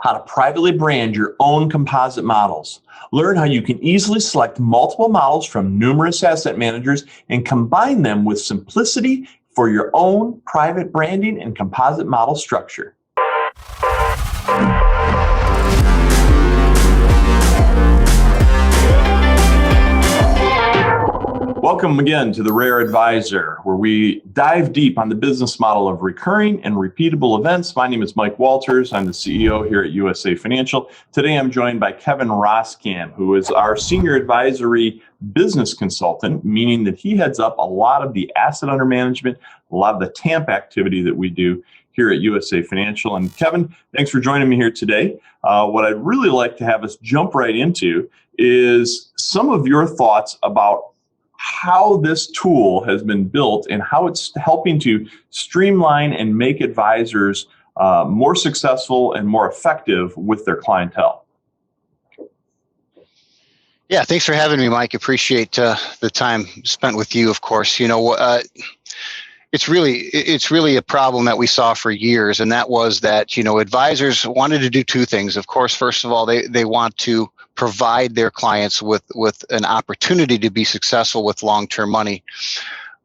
how to privately brand your own composite models. Learn how you can easily select multiple models from numerous asset managers and combine them with simplicity for your own private branding and composite model structure. Welcome again to The Rare Advisor, where we dive deep on the business model of recurring and repeatable events. My name is Mike Walters. I'm the CEO here at USA Financial. Today I'm joined by Kevin Roscan, who is our senior advisory business consultant, meaning that he heads up a lot of the asset under management, a lot of the TAMP activity that we do here at USA Financial. And Kevin, thanks for joining me here today. What I'd really like to have us jump right into is some of your thoughts about how this tool has been built and how it's helping to streamline and make advisors more successful and more effective with their clientele. Yeah, thanks for having me, Mike. Appreciate the time spent with you, of course. It's really a problem that we saw for years, and that was that, advisors wanted to do two things. Of course, first of all, they want to provide their clients with an opportunity to be successful with long-term money.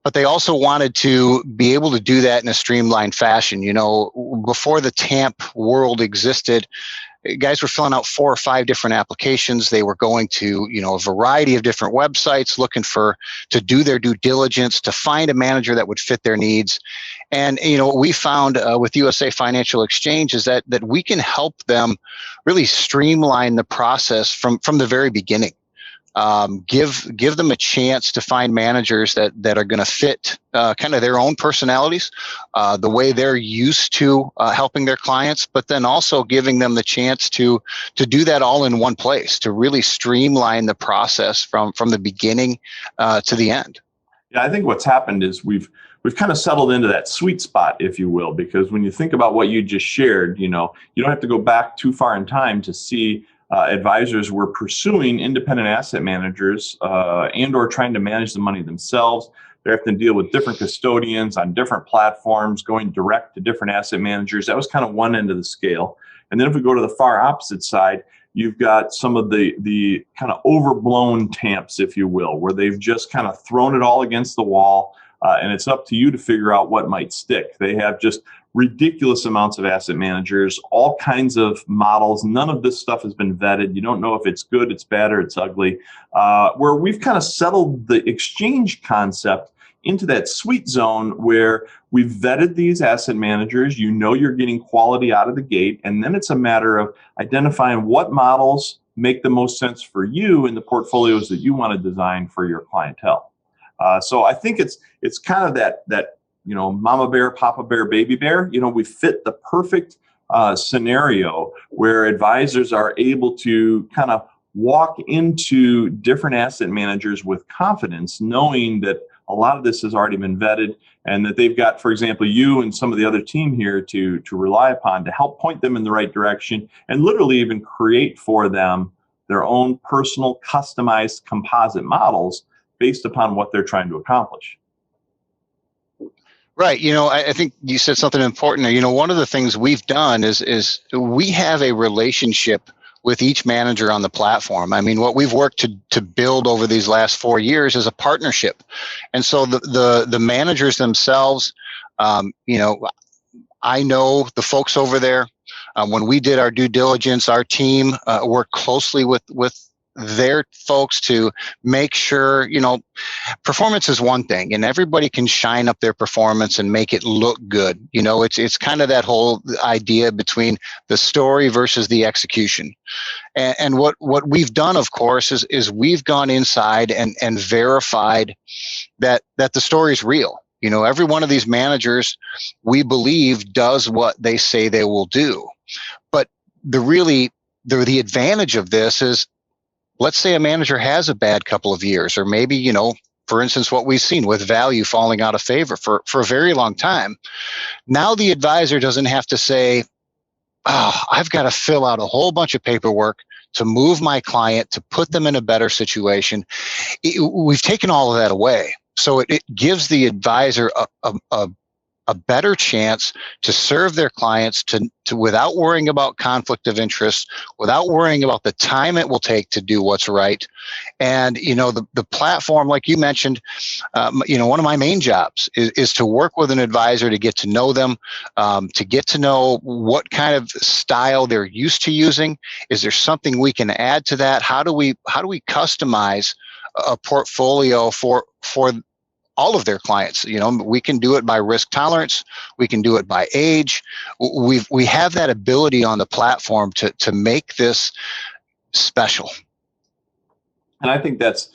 But they also wanted to be able to do that in a streamlined fashion. Before the TAMP world existed, guys were filling out 4 or 5 different applications. They were going to, a variety of different websites looking to do their due diligence, to find a manager that would fit their needs. And, what we found with USA Financial Exchange is that we can help them really streamline the process from the very beginning. Give them a chance to find managers that are going to fit kind of their own personalities, the way they're used to helping their clients, but then also giving them the chance to do that all in one place, to really streamline the process from the beginning to the end. Yeah, I think what's happened is we've kind of settled into that sweet spot, if you will, because when you think about what you just shared, you don't have to go back too far in time to see advisors were pursuing independent asset managers and or trying to manage the money themselves. They have to deal with different custodians on different platforms, going direct to different asset managers. That was kind of one end of the scale. And then if we go to the far opposite side, you've got some of the kind of overblown TAMPs, if you will, where they've just kind of thrown it all against the wall, and it's up to you to figure out what might stick. They have just ridiculous amounts of asset managers, all kinds of models. None of this stuff has been vetted. You don't know if it's good, it's bad, or it's ugly. Where we've kind of settled the exchange concept into that sweet zone where we've vetted these asset managers. You're getting quality out of the gate, and then it's a matter of identifying what models make the most sense for you in the portfolios that you want to design for your clientele. So I think it's kind of that mama bear, papa bear, baby bear. We fit the perfect scenario where advisors are able to kind of walk into different asset managers with confidence, knowing that a lot of this has already been vetted and that they've got, for example, you and some of the other team here to rely upon to help point them in the right direction and literally even create for them their own personal customized composite models based upon what they're trying to accomplish. Right. I think you said something important there. One of the things we've done is we have a relationship with each manager on the platform. I mean, what we've worked to build over these last 4 years is a partnership. And so the managers themselves, I know the folks over there. When we did our due diligence, our team worked closely with their folks to make sure, performance is one thing and everybody can shine up their performance and make it look good. It's kind of that whole idea between the story versus the execution. And what we've done, of course, is we've gone inside and verified that the story is real. Every one of these managers, we believe, does what they say they will do. But the advantage of this is, let's say a manager has a bad couple of years, or maybe, for instance, what we've seen with value falling out of favor for a very long time. Now the advisor doesn't have to say, I've got to fill out a whole bunch of paperwork to move my client, to put them in a better situation. We've taken all of that away. So it gives the advisor a a better chance to serve their clients to without worrying about conflict of interest, without worrying about the time it will take to do what's right. And, the platform, like you mentioned, one of my main jobs is to work with an advisor to get to know them, to get to know what kind of style they're used to using. Is there something we can add to that? How do we customize a portfolio for all of their clients? We can do it by risk tolerance. We can do it by age. We have that ability on the platform to make this special. And I think that's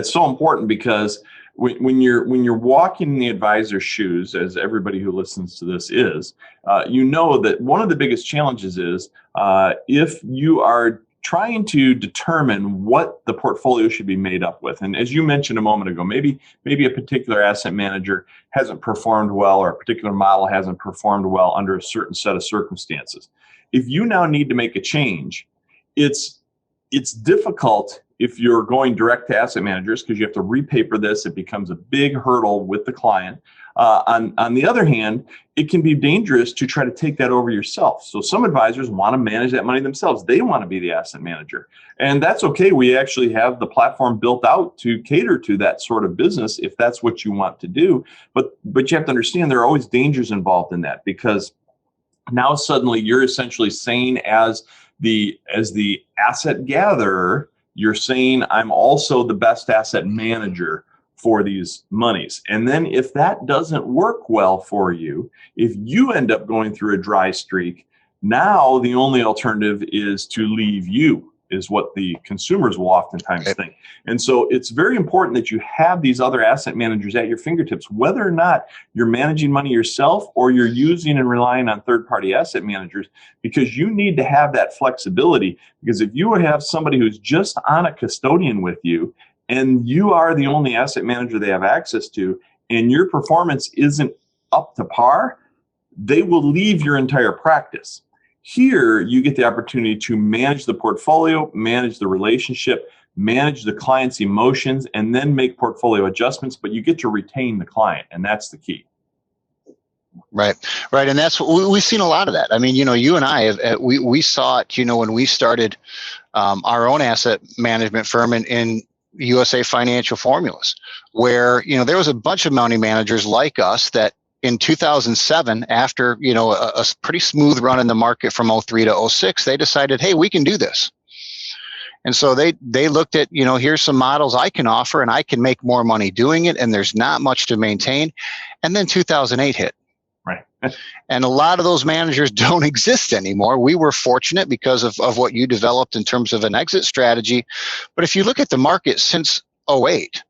so important, because when you're walking in the advisor's shoes, as everybody who listens to this is, that one of the biggest challenges is if you are trying to determine what the portfolio should be made up with. And as you mentioned a moment ago, maybe a particular asset manager hasn't performed well, or a particular model hasn't performed well under a certain set of circumstances. If you now need to make a change, it's difficult if you're going direct to asset managers, because you have to repaper this. It becomes a big hurdle with the client. On the other hand, it can be dangerous to try to take that over yourself. So some advisors want to manage that money themselves. They want to be the asset manager. And that's okay. We actually have the platform built out to cater to that sort of business if that's what you want to do. But you have to understand there are always dangers involved in that, because now suddenly you're essentially saying, as the asset gatherer, you're saying, I'm also the best asset manager for these monies. And then if that doesn't work well for you, if you end up going through a dry streak, now the only alternative is to leave you, is what the consumers will oftentimes think. And so it's very important that you have these other asset managers at your fingertips, whether or not you're managing money yourself or you're using and relying on third-party asset managers, because you need to have that flexibility. Because if you have somebody who's just on a custodian with you, and you are the only asset manager they have access to, and your performance isn't up to par, they will leave your entire practice. Here, you get the opportunity to manage the portfolio, manage the relationship, manage the client's emotions, and then make portfolio adjustments, but you get to retain the client, and that's the key. Right. And that's what we've seen a lot of that. I mean, you and I have, we saw it, when we started our own asset management firm in USA Financial Formulas, where, there was a bunch of money managers like us that in 2007, after, a pretty smooth run in the market from 03 to 06, they decided, hey, we can do this. And so they looked at, here's some models I can offer, and I can make more money doing it, and there's not much to maintain. And then 2008 hit. Right. And a lot of those managers don't exist anymore. We were fortunate because of what you developed in terms of an exit strategy. But if you look at the market since 08,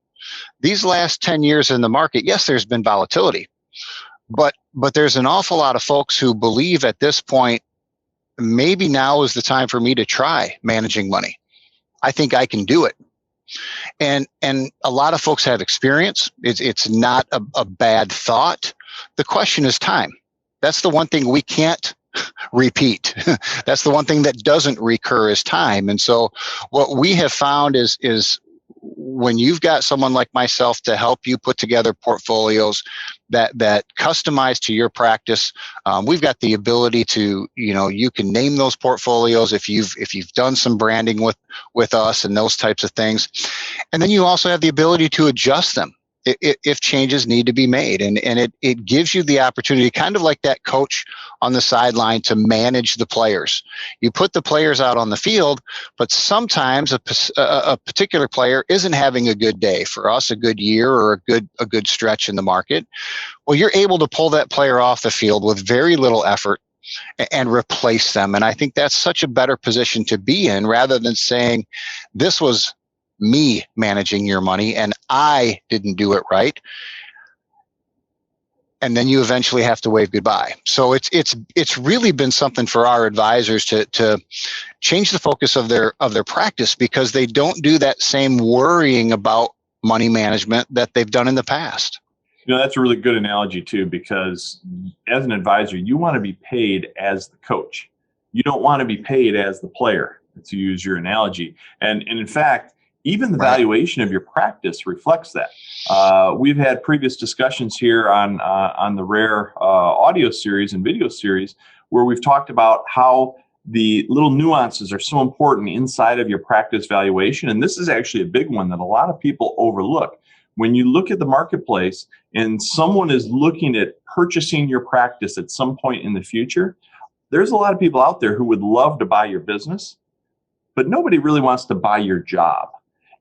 these last 10 years in the market, yes, there's been volatility, but there's an awful lot of folks who believe at this point, maybe now is the time for me to try managing money. I think I can do it. And a lot of folks have experience. It's not a bad thought. The question is time. That's the one thing we can't repeat. That's the one thing that doesn't recur is time. And so what we have found is when you've got someone like myself to help you put together portfolios that customize to your practice, we've got the ability to, you can name those portfolios if you've done some branding with us and those types of things. And then you also have the ability to adjust them if changes need to be made. And it gives you the opportunity, kind of like that coach on the sideline, to manage the players. You put the players out on the field, but sometimes a particular player isn't having a good day, for us, a good year or a good stretch in the market. Well, you're able to pull that player off the field with very little effort and replace them. And I think that's such a better position to be in, rather than saying, this was me managing your money and I didn't do it right. And then you eventually have to wave goodbye. So it's really been something for our advisors to change the focus of their practice, because they don't do that same worrying about money management that they've done in the past. That's a really good analogy too, because as an advisor, you want to be paid as the coach. You don't want to be paid as the player, to use your analogy. And in fact, even the Right. valuation of your practice reflects that. We've had previous discussions here on the rare audio series and video series where we've talked about how the little nuances are so important inside of your practice valuation. And this is actually a big one that a lot of people overlook. When you look at the marketplace and someone is looking at purchasing your practice at some point in the future, there's a lot of people out there who would love to buy your business, but nobody really wants to buy your job.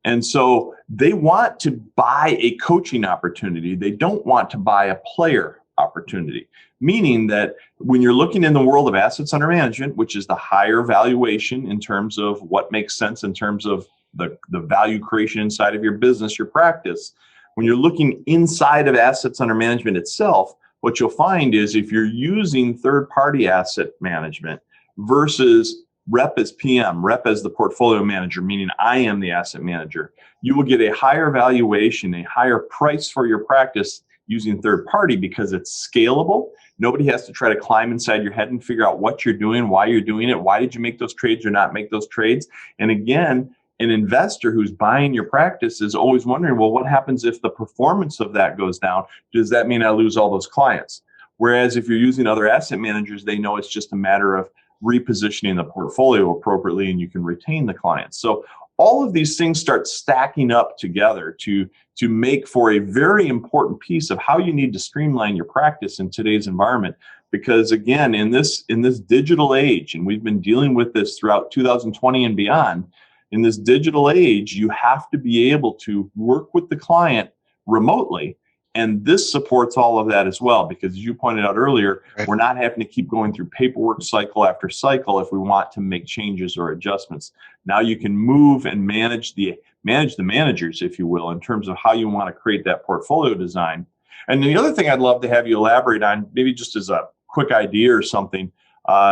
And so they want to buy a coaching opportunity. They don't want to buy a player opportunity, meaning that when you're looking in the world of assets under management, which is the higher valuation in terms of what makes sense in terms of the value creation inside of your business, your practice, when you're looking inside of assets under management itself, what you'll find is if you're using third-party asset management versus rep as PM, rep as the portfolio manager, meaning I am the asset manager, you will get a higher valuation, a higher price for your practice using third party because it's scalable. Nobody has to try to climb inside your head and figure out what you're doing, why you're doing it, why did you make those trades or not make those trades. And again, an investor who's buying your practice is always wondering, well, what happens if the performance of that goes down? Does that mean I lose all those clients? Whereas if you're using other asset managers, they know it's just a matter of repositioning the portfolio appropriately and you can retain the clients. So all of these things start stacking up together to make for a very important piece of how you need to streamline your practice in today's environment. Because again, in this digital age, and we've been dealing with this throughout 2020 and beyond, in this digital age, you have to be able to work with the client remotely. And this supports all of that as well, because as you pointed out earlier, Right. we're not having to keep going through paperwork cycle after cycle if we want to make changes or adjustments. Now you can move and manage the managers, if you will, in terms of how you want to create that portfolio design. And the other thing I'd love to have you elaborate on, maybe just as a quick idea or something,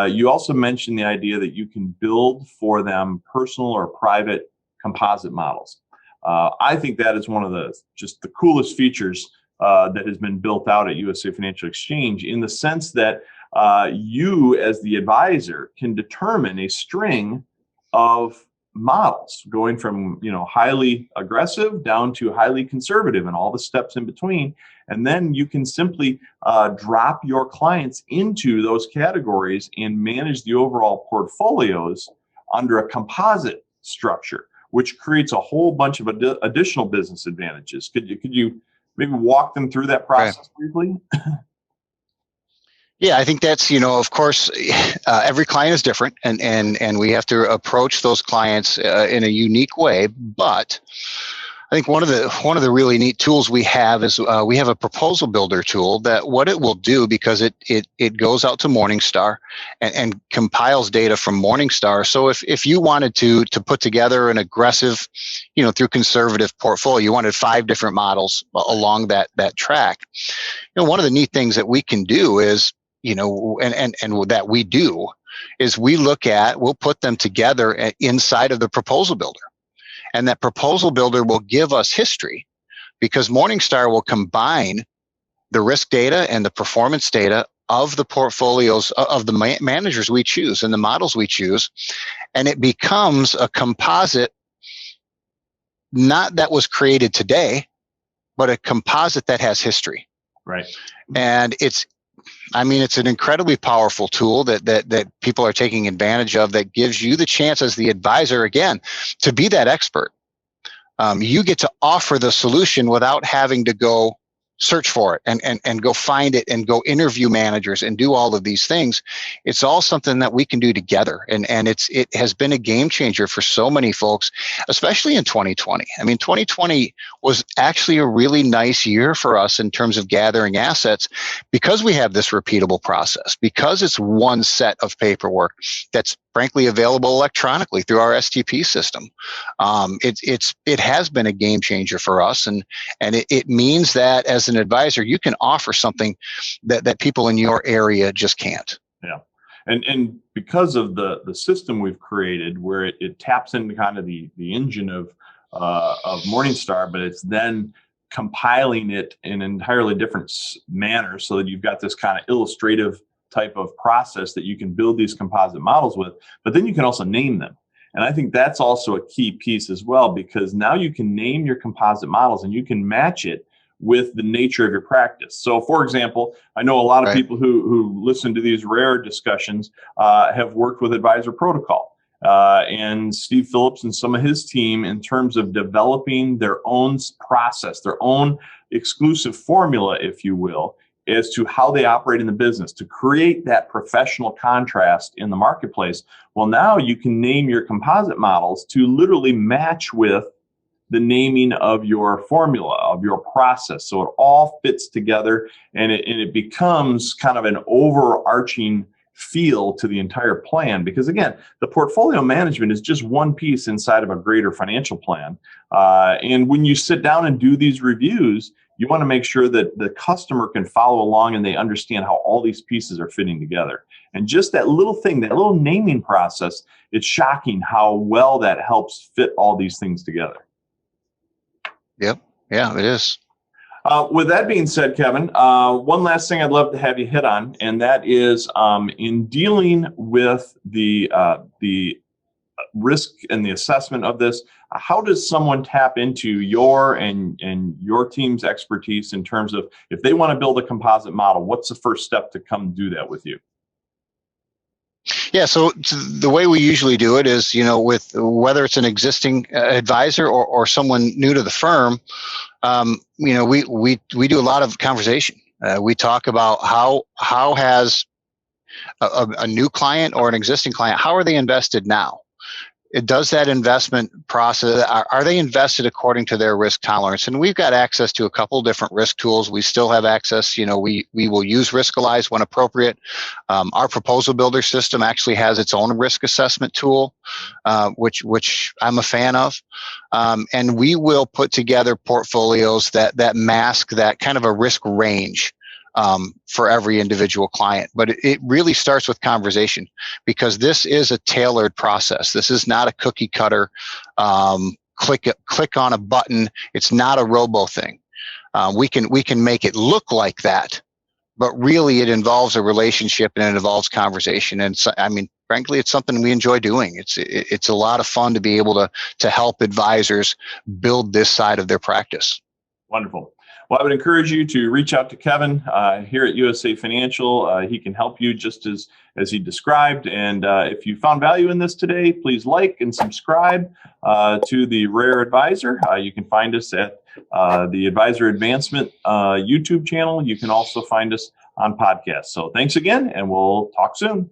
you also mentioned the idea that you can build for them personal or private composite models. I think that is one of the coolest features that has been built out at USA Financial Exchange, in the sense that you as the advisor can determine a string of models going from highly aggressive down to highly conservative and all the steps in between. And then you can simply drop your clients into those categories and manage the overall portfolios under a composite structure, which creates a whole bunch of additional business advantages. Could you maybe walk them through that process briefly? Yeah, I think that's, of course, every client is different, and we have to approach those clients in a unique way. But I think one of the really neat tools we have is we have a proposal builder tool that what it will do, because it goes out to Morningstar and compiles data from Morningstar. So if you wanted to put together an aggressive, through conservative portfolio, you wanted 5 different models along that track. One of the neat things that we can do is, and that we do is we'll put them together inside of the proposal builder. And that proposal builder will give us history, because Morningstar will combine the risk data and the performance data of the portfolios of the managers we choose and the models we choose. And it becomes a composite, not that was created today, but a composite that has history. Right. And it's an incredibly powerful tool that people are taking advantage of, that gives you the chance as the advisor, again, to be that expert. You get to offer the solution without having to go search for it and go find it and go interview managers and do all of these things. It's all something that we can do together. And it has been a game changer for so many folks, especially in 2020. 2020 was actually a really nice year for us in terms of gathering assets, because we have this repeatable process, because it's one set of paperwork that's frankly available electronically through our STP system. It has been a game changer for us, and it means that as an advisor, you can offer something that people in your area just can't. Yeah. And because of the system we've created, where it taps into kind of the engine of Morningstar, but it's then compiling it in an entirely different manner, so that you've got this kind of illustrative type of process that you can build these composite models with, but then you can also name them. And I think that's also a key piece as well, because now you can name your composite models and you can match it with the nature of your practice. So, for example, I know a lot of Right. people who listen to these rare discussions have worked with Advisor Protocol. And Steve Phillips and some of his team, in terms of developing their own process, their own exclusive formula, if you will, as to how they operate in the business to create that professional contrast in the marketplace. Well, now you can name your composite models to literally match with the naming of your formula, of your process. So it all fits together, and it becomes kind of an overarching feel to the entire plan. Because again, the portfolio management is just one piece inside of a greater financial plan. And when you sit down and do these reviews, you want to make sure that the customer can follow along and they understand how all these pieces are fitting together. And just that little thing, that little naming process, it's shocking how well that helps fit all these things together. Yep. Yeah, it is. With that being said, Kevin, one last thing I'd love to have you hit on, and that is in dealing with the risk and the assessment of this. How does someone tap into your and your team's expertise in terms of, if they want to build a composite model, what's the first step to come do that with you? Yeah, so the way we usually do it is, with whether it's an existing advisor or someone new to the firm, we do a lot of conversation. We talk about how has a new client or an existing client, how are they invested now? Does that investment process, are they invested according to their risk tolerance? And we've got access to a couple different risk tools. We still have access, we will use Riskalyze when appropriate. Our proposal builder system actually has its own risk assessment tool, which I'm a fan of. And we will put together portfolios that mask that kind of a risk range for every individual client. But it really starts with conversation, because this is a tailored process. This is not a cookie cutter, click on a button. It's not a robo thing. We can make it look like that, but really it involves a relationship and it involves conversation. And so, frankly, it's something we enjoy doing. It's a lot of fun to be able to help advisors build this side of their practice. Wonderful. Well, I would encourage you to reach out to Kevin here at USA Financial. He can help you just as he described. And if you found value in this today, please like and subscribe to the Rare Advisor. You can find us at the Advisor Advancement YouTube channel. You can also find us on podcasts. So thanks again, and we'll talk soon.